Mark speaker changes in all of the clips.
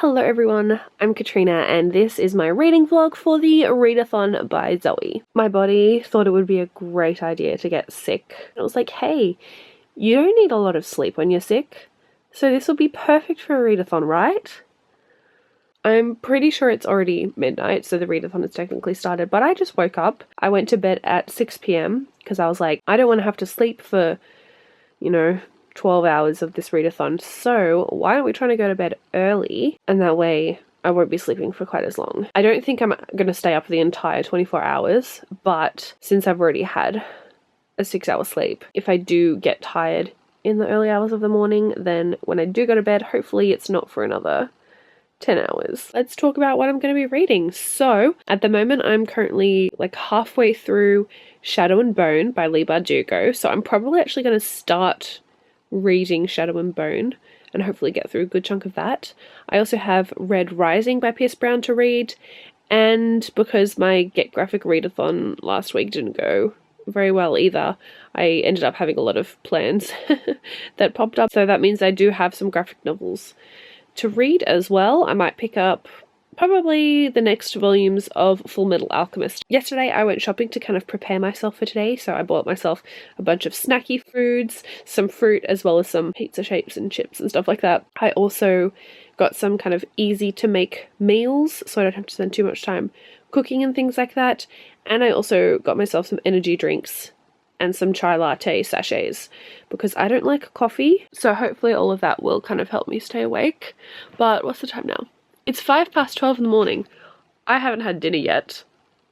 Speaker 1: Hello everyone, I'm Katrina and this is my reading vlog for the read-a-thon by Zoe. My body thought it would be a great idea to get sick. It was like, hey, you don't need a lot of sleep when you're sick, so this will be perfect for a read-a-thon, right? I'm pretty sure it's already midnight, so the read-a-thon has technically started, but I just woke up. I went to bed at 6 p.m. because I was like, I don't want to have to sleep for, 12 hours of this read-a-thon, so why aren't we trying to go to bed early, and that way I won't be sleeping for quite as long. I don't think I'm going to stay up for the entire 24 hours, but since I've already had a 6-hour sleep, if I do get tired in the early hours of the morning, then when I do go to bed, hopefully it's not for another 10 hours. Let's talk about what I'm going to be reading. So at the moment I'm currently like halfway through Shadow and Bone by Leigh Bardugo, so I'm probably actually going to start reading Shadow and Bone and hopefully get through a good chunk of that. I also have Red Rising by Pierce Brown to read, and because my Get Graphic readathon last week didn't go very well either, I ended up having a lot of plans that popped up, so that means I do have some graphic novels to read as well. I might pick up probably the next volumes of Full Metal Alchemist. Yesterday I went shopping to kind of prepare myself for today, so I bought myself a bunch of snacky foods, some fruit, as well as some pizza shapes and chips and stuff like that. I also got some kind of easy to make meals so I don't have to spend too much time cooking and things like that, and I also got myself some energy drinks and some chai latte sachets because I don't like coffee, so hopefully all of that will kind of help me stay awake. But what's the time now? It's 12:05 in the morning. I haven't had dinner yet,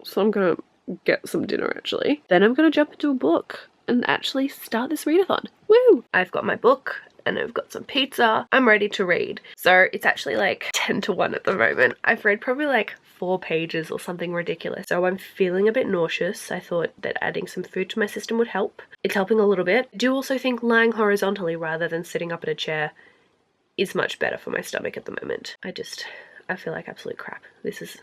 Speaker 1: so I'm gonna get some dinner actually. Then I'm gonna jump into a book and actually start this readathon. Woo! I've got my book and I've got some pizza. I'm ready to read. So it's actually like 10 to 1 at the moment. I've read probably like 4 pages or something ridiculous, so I'm feeling a bit nauseous. I thought that adding some food to my system would help. It's helping a little bit. I do also think lying horizontally rather than sitting up in a chair is much better for my stomach at the moment. I feel like absolute crap. This is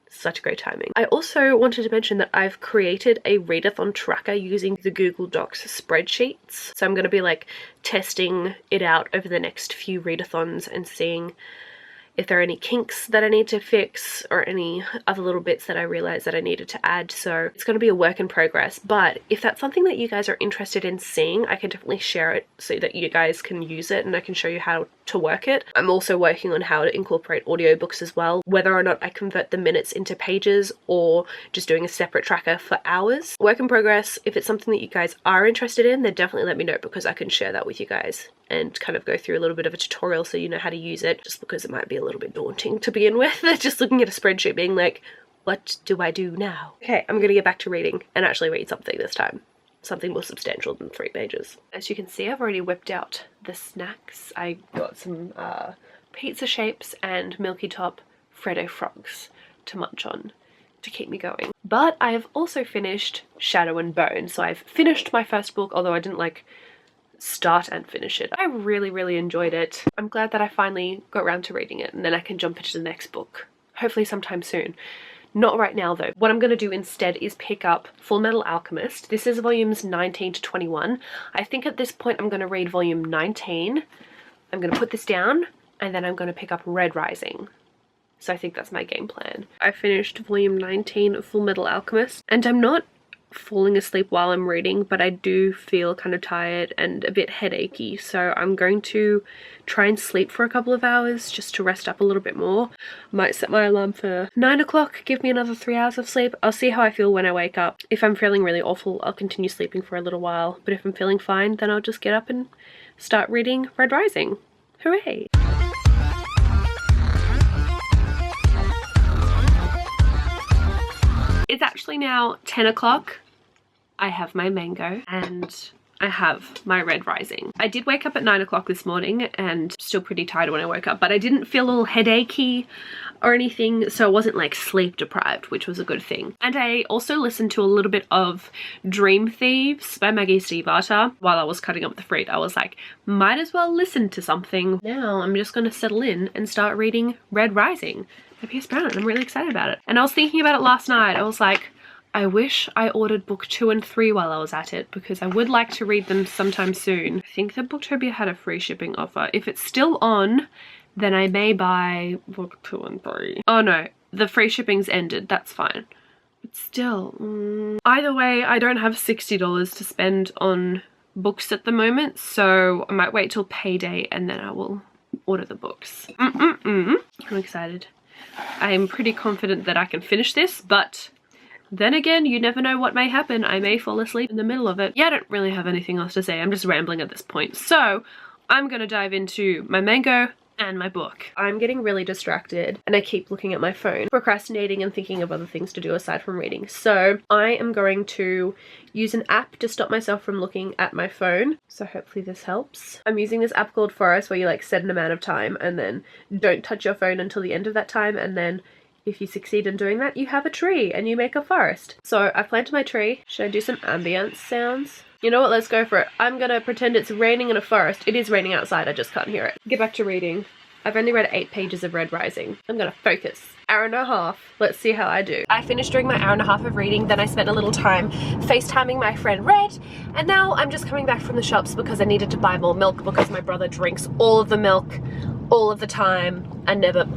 Speaker 1: such great timing. I also wanted to mention that I've created a readathon tracker using the Google Docs spreadsheets. So I'm going to be like testing it out over the next few readathons and seeing if there are any kinks that I need to fix or any other little bits that I realized that I needed to add. So it's going to be a work in progress, but if that's something that you guys are interested in seeing, I can definitely share it so that you guys can use it and I can show you how to work it. I'm also working on how to incorporate audiobooks as well, whether or not I convert the minutes into pages or just doing a separate tracker for hours. Work in progress. If it's something that you guys are interested in, then definitely let me know because I can share that with you guys and kind of go through a little bit of a tutorial so you know how to use it, just because it might be a little bit daunting to begin with. Just looking at a spreadsheet being like, what do I do now? Okay, I'm gonna get back to reading and actually read something this time. Something more substantial than 3 pages. As you can see, I've already whipped out the snacks. I got some pizza shapes and Milky Top Freddo frogs to munch on to keep me going. But I have also finished Shadow and Bone. So I've finished my first book, although I didn't like start and finish it. I really enjoyed it. I'm glad that I finally got around to reading it and then I can jump into the next book. Hopefully sometime soon. Not right now though. What I'm going to do instead is pick up Full Metal Alchemist. This is volumes 19 to 21. I think at this point I'm going to read volume 19. I'm going to put this down and then I'm going to pick up Red Rising. So I think that's my game plan. I finished volume 19 of Full Metal Alchemist and I'm not falling asleep while I'm reading, but I do feel kind of tired and a bit headachy, so I'm going to try and sleep for a couple of hours just to rest up a little bit more. Might set my alarm for 9 o'clock, give me another 3 hours of sleep. I'll see how I feel when I wake up. If I'm feeling really awful, I'll continue sleeping for a little while, but if I'm feeling fine, then I'll just get up and start reading Red Rising. Hooray! It's actually now 10 o'clock. I have my mango and I have my Red Rising. I did wake up at 9 o'clock this morning and still pretty tired when I woke up, but I didn't feel all headachy or anything, so I wasn't like sleep deprived, which was a good thing. And I also listened to a little bit of Dream Thieves by Maggie Stiefvater while I was cutting up the fruit. I was like, might as well listen to something. Now I'm just going to settle in and start reading Red Rising by Pierce Brown. I'm really excited about it. And I was thinking about it last night. I was like, I wish I ordered book 2 and 3 while I was at it because I would like to read them sometime soon. I think that Booktopia had a free shipping offer. If it's still on, then I may buy book 2 and 3. Oh no, the free shipping's ended, that's fine. But still, either way, I don't have $60 to spend on books at the moment, so I might wait till payday and then I will order the books. I'm excited. I'm pretty confident that I can finish this, but then again, you never know what may happen. I may fall asleep in the middle of it. Yeah, I don't really have anything else to say. I'm just rambling at this point. So I'm gonna dive into my mango and my book. I'm getting really distracted and I keep looking at my phone, procrastinating and thinking of other things to do aside from reading. So I am going to use an app to stop myself from looking at my phone. So hopefully this helps. I'm using this app called Forest where you like set an amount of time and then don't touch your phone until the end of that time, and then if you succeed in doing that, you have a tree and you make a forest. So I planted my tree. Should I do some ambience sounds? You know what, let's go for it. I'm gonna pretend it's raining in a forest. It is raining outside, I just can't hear it. Get back to reading. I've only read 8 pages of Red Rising. I'm gonna focus. Hour and a half. Let's see how I do. I finished doing my hour and a half of reading, then I spent a little time FaceTiming my friend Red, and now I'm just coming back from the shops because I needed to buy more milk because my brother drinks all of the milk all of the time and never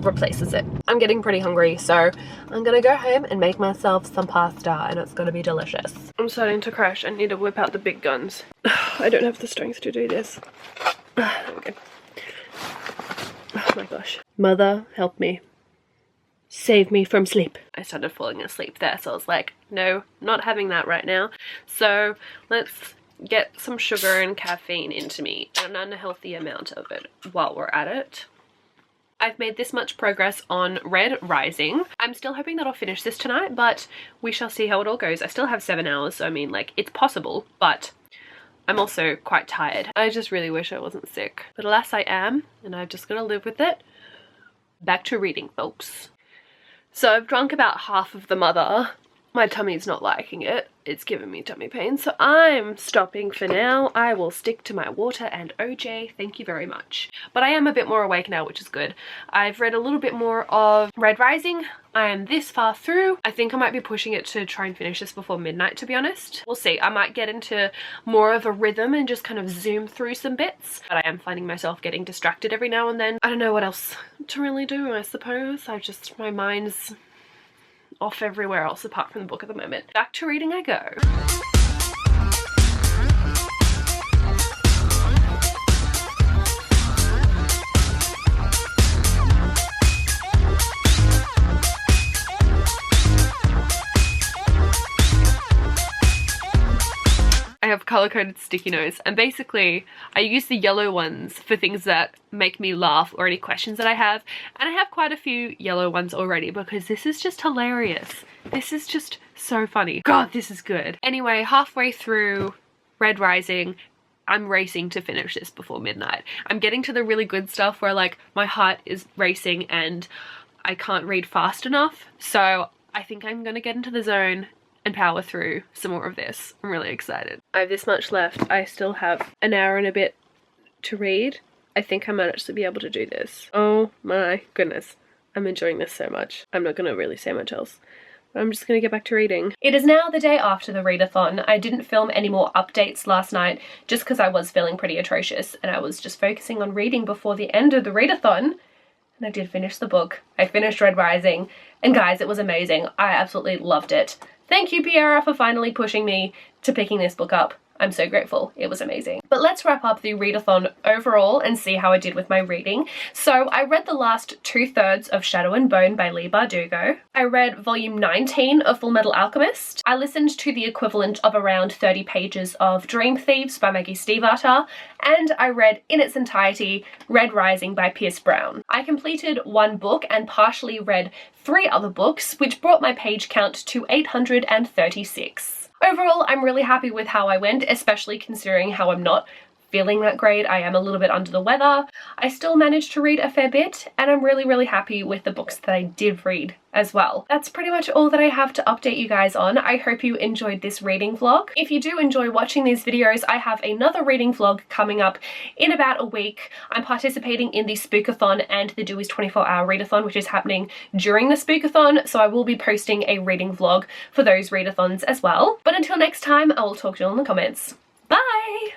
Speaker 1: replaces it. I'm getting pretty hungry, so I'm gonna go home and make myself some pasta and it's gonna be delicious. I'm starting to crash. I need to whip out the big guns. I don't have the strength to do this. Okay. Oh my gosh. Mother, help me. Save me from sleep. I started falling asleep there, so I was like, no, not having that right now. So let's get some sugar and caffeine into me, an unhealthy amount of it while we're at it. I've made this much progress on Red Rising. I'm still hoping that I'll finish this tonight, but we shall see how it all goes. I still have 7 hours, so I mean, like, it's possible, but I'm also quite tired. I just really wish I wasn't sick. But alas, I am, and I've just got to live with it. Back to reading, folks. So I've drunk about half of the mother. My tummy's not liking it. It's giving me tummy pain, so I'm stopping for now. I will stick to my water and OJ, thank you very much. But I am a bit more awake now, which is good. I've read a little bit more of Red Rising. I am this far through. I think I might be pushing it to try and finish this before midnight, to be honest. We'll see. I might get into more of a rhythm and just kind of zoom through some bits. But I am finding myself getting distracted every now and then. I don't know what else to really do, I suppose. My mind's off everywhere else apart from the book at the moment. Back to reading I go. I have color-coded sticky notes, and basically I use the yellow ones for things that make me laugh or any questions that I have, and I have quite a few yellow ones already because this is just hilarious. This is just so funny. God, this is good. Anyway, halfway through Red Rising, I'm racing to finish this before midnight. I'm getting to the really good stuff where like my heart is racing and I can't read fast enough, so I think I'm gonna get into the zone and power through some more of this. I'm really excited. I have this much left. I still have an hour and a bit to read. I think I might actually be able to do this. Oh my goodness. I'm enjoying this so much. I'm not gonna really say much else. I'm just gonna get back to reading. It is now the day after the readathon. I didn't film any more updates last night just because I was feeling pretty atrocious and I was just focusing on reading before the end of the readathon. And I did finish the book. I finished Red Rising, and guys, it was amazing. I absolutely loved it. Thank you, Piera, for finally pushing me to picking this book up. I'm so grateful. It was amazing. But let's wrap up the readathon overall and see how I did with my reading. So I read the last 2/3 of Shadow and Bone by Leigh Bardugo. I read volume 19 of Full Metal Alchemist. I listened to the equivalent of around 30 pages of Dream Thieves by Maggie Stiefvater. And I read in its entirety Red Rising by Pierce Brown. I completed 1 book and partially read 3 other books, which brought my page count to 836. Overall, I'm really happy with how I went, especially considering how I'm not feeling that great. I am a little bit under the weather. I still managed to read a fair bit, and I'm really, really happy with the books that I did read as well. That's pretty much all that I have to update you guys on. I hope you enjoyed this reading vlog. If you do enjoy watching these videos, I have another reading vlog coming up in about a week. I'm participating in the Spookathon and the Dewey's 24-hour readathon, which is happening during the Spookathon, so I will be posting a reading vlog for those readathons as well. But until next time, I will talk to you all in the comments. Bye!